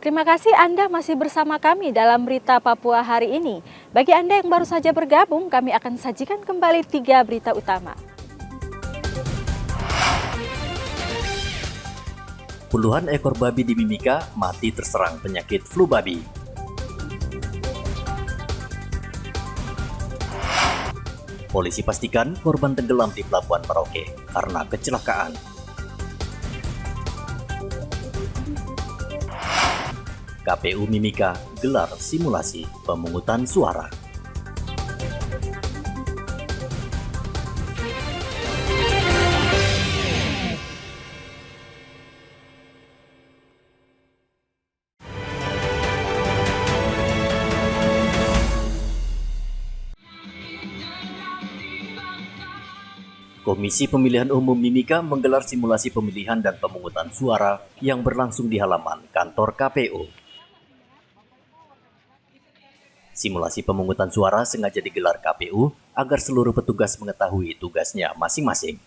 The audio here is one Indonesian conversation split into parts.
Terima kasih Anda masih bersama kami dalam Berita Papua hari ini. Bagi Anda yang baru saja bergabung, kami akan sajikan kembali 3 berita utama. Puluhan ekor babi di Mimika mati terserang penyakit flu babi. Polisi pastikan korban tenggelam di Pelabuhan Merauke karena kecelakaan. KPU Mimika gelar simulasi pemungutan suara. Komisi Pemilihan Umum Mimika menggelar simulasi pemilihan dan pemungutan suara yang berlangsung di halaman kantor KPU. Simulasi pemungutan suara sengaja digelar KPU agar seluruh petugas mengetahui tugasnya masing-masing.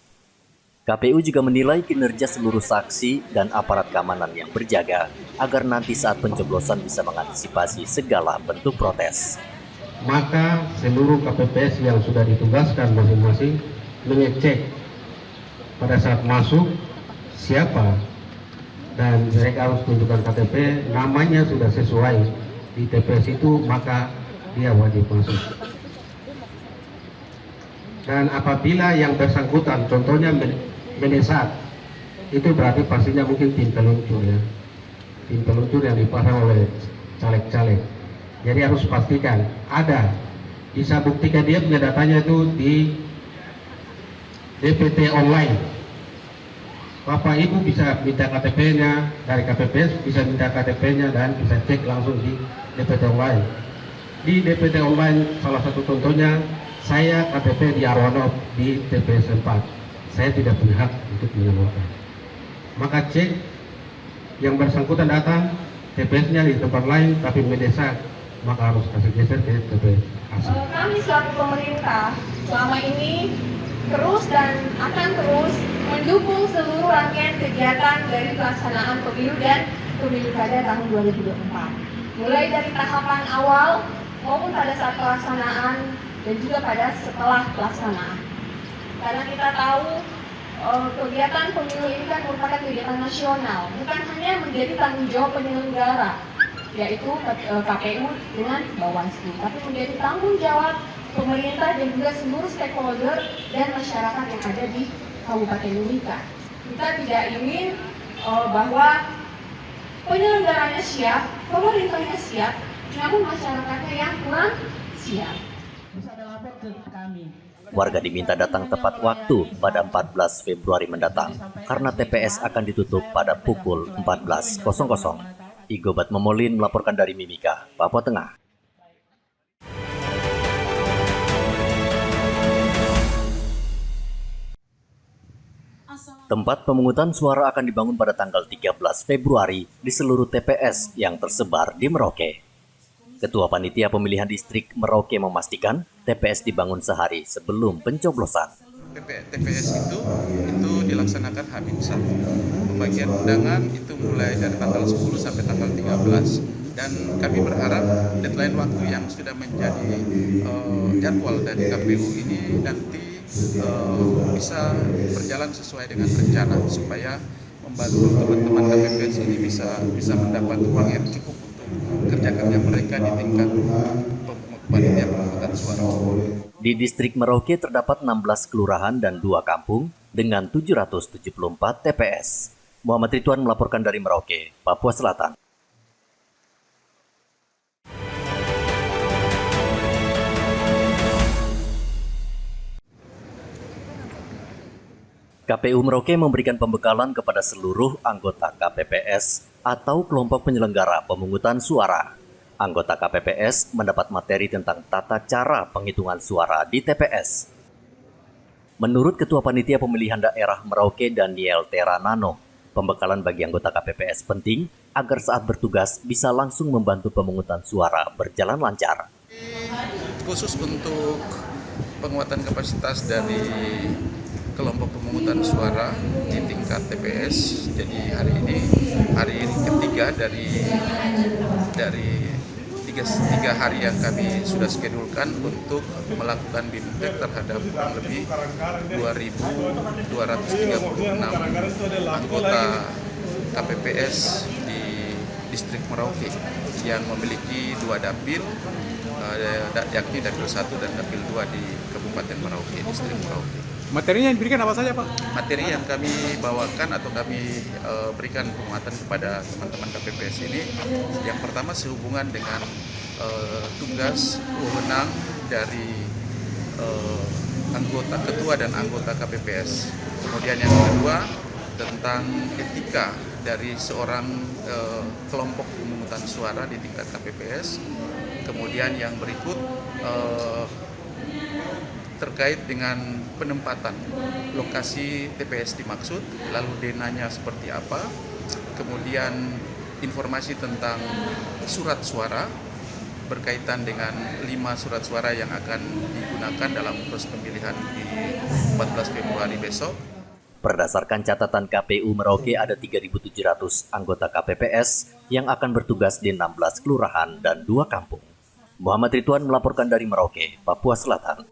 KPU juga menilai kinerja seluruh saksi dan aparat keamanan yang berjaga agar nanti saat pencoblosan bisa mengantisipasi segala bentuk protes. Maka seluruh KPPS yang sudah ditugaskan masing-masing mengecek pada saat masuk siapa, dan mereka harus tunjukkan KTP, namanya sudah sesuai di TPS itu, maka dia wajib masuk. Dan apabila yang bersangkutan contohnya mendesak, itu berarti pastinya mungkin tim peluncur ya, tim peluncur yang dipasang oleh caleg-caleg. Jadi harus pastikan ada, bisa buktikan dia punya datanya itu di DPT online. Bapak Ibu bisa minta KTP-nya dari KPPS, bisa minta KTP-nya dan bisa cek langsung di DPT online. Di DPT online salah satu contohnya, saya KTP di Arwono di TPS 4. Saya tidak punya hak untuk menyamakan. Maka cek yang bersangkutan datang, TPS-nya di tempat lain tapi mendesak, maka harus kasih geser ke TPS asli. Kami selaku pemerintah selama ini terus dan akan terus mendukung seluruh rangkaian kegiatan dari pelaksanaan pemilu dan pemilu kada tahun 2024. Mulai dari tahapan awal maupun pada saat pelaksanaan dan juga pada setelah pelaksanaan. Karena kita tahu kegiatan pemilu ini kan merupakan kegiatan nasional, bukan hanya menjadi tanggung jawab penyelenggara, yaitu KPU dengan Bawaslu, tapi menjadi tanggung jawab pemerintah dan juga seluruh stakeholder dan masyarakat yang ada di Kabupaten Mimika. Kita tidak ingin bahwa penyelenggaranya siap, pemerintahnya siap, namun masyarakatnya yang kurang siap. Warga diminta datang tepat waktu pada 14 Februari mendatang karena TPS akan ditutup pada pukul 14.00. Igobat Memolin melaporkan dari Mimika, Papua Tengah. Tempat pemungutan suara akan dibangun pada tanggal 13 Februari di seluruh TPS yang tersebar di Merauke. Ketua Panitia Pemilihan Distrik Merauke memastikan TPS dibangun sehari sebelum pencoblosan. TPS itu dilaksanakan H-1. Pembagian undangan itu mulai dari tanggal 10 sampai tanggal 13. Dan kami berharap deadline waktu yang sudah menjadi jadwal dari KPU ini nanti bisa berjalan sesuai dengan rencana supaya membantu teman-teman KPPS ini bisa mendapat uang yang cukup untuk kerja kerja mereka di tingkat panitia pemungutan suara. Di distrik Merauke terdapat 16 kelurahan dan 2 kampung dengan 774 TPS. Muhammad Ridwan melaporkan dari Merauke, Papua Selatan. KPU Merauke memberikan pembekalan kepada seluruh anggota KPPS atau kelompok penyelenggara pemungutan suara. Anggota KPPS mendapat materi tentang tata cara penghitungan suara di TPS. Menurut Ketua Panitia Pemilihan Daerah Merauke Daniel Teranano, pembekalan bagi anggota KPPS penting agar saat bertugas bisa langsung membantu pemungutan suara berjalan lancar. Khusus untuk penguatan kapasitas dari kelompok pemungutan suara di tingkat TPS. Jadi hari ini ketiga dari tiga hari yang kami sudah skedulkan untuk melakukan BIMTEK terhadap kurang lebih 2.236 anggota KPPS di distrik Merauke yang memiliki 2 dapil, yakni dapil 1 dan dapil 2 di Kabupaten Merauke, distrik Merauke. Materinya yang diberikan apa saja, Pak? Materi yang kami bawakan atau kami berikan penguatan kepada teman-teman KPPS ini, yang pertama sehubungan dengan tugas wewenang dari anggota ketua dan anggota KPPS. Kemudian yang kedua tentang etika dari seorang kelompok pemungutan suara di tingkat KPPS. Kemudian yang berikut terkait dengan penempatan lokasi TPS dimaksud, lalu denanya seperti apa, kemudian informasi tentang surat suara berkaitan dengan 5 surat suara yang akan digunakan dalam proses pemilihan di 14 Februari besok. Berdasarkan catatan KPU Merauke ada 3.700 anggota KPPS yang akan bertugas di 16 kelurahan dan 2 kampung. Muhammad Ridwan melaporkan dari Merauke, Papua Selatan.